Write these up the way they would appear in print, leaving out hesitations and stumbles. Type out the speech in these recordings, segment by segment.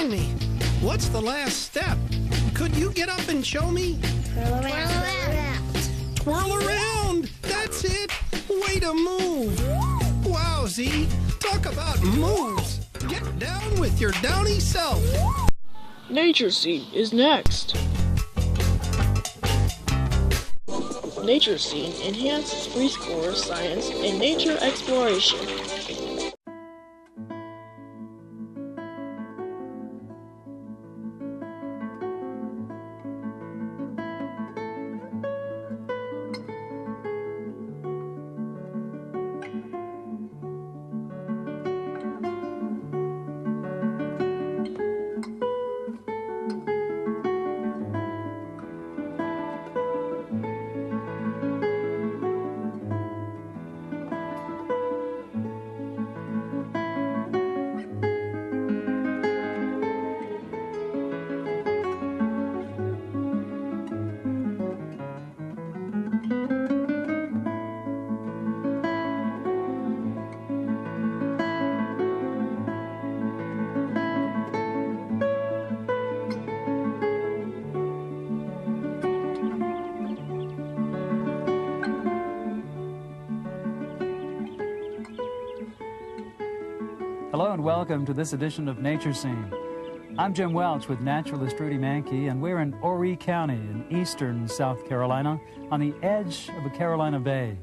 behind me. What's the last step? Could you get up and show me? Twirl around. Twirl around! That's it! Way to move! Wow, Z! Talk about moves! Get down with your downy self! Nature Scene is next. Nature Scene enhances preschoolers' science and nature exploration. Hello and welcome to this edition of Nature Scene. I'm Jim Welch with naturalist Rudy Mankey, and we're in Horry County in eastern South Carolina on the edge of a Carolina Bay,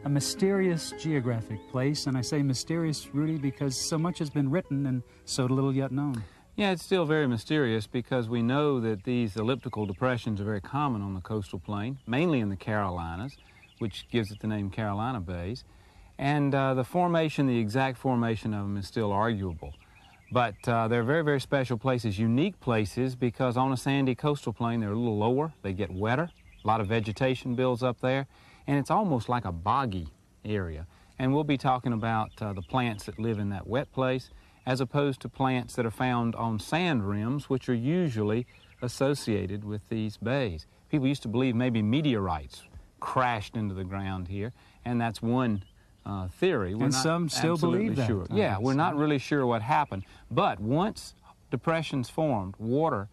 a mysterious geographic place. And I say mysterious, Rudy, because so much has been written and so little yet known. Yeah, it's still very mysterious because we know that these elliptical depressions are very common on the coastal plain, mainly in the Carolinas, which gives it the name Carolina Bays. And the formation, the exact formation of them is still arguable. But they're very, very special places, unique places, because on a sandy coastal plain they're a little lower, they get wetter, a lot of vegetation builds up there, and it's almost like a boggy area. And we'll be talking about the plants that live in that wet place, as opposed to plants that are found on sand rims, which are usually associated with these bays. People used to believe maybe meteorites crashed into the ground here, and that's one theory. And some still believe that. Sure. Yeah, we're not really sure what happened. But once depressions formed, water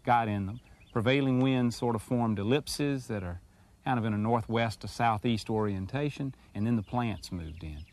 got in them, prevailing winds sort of formed ellipses that are kind of in a northwest to southeast orientation, and then the plants moved in.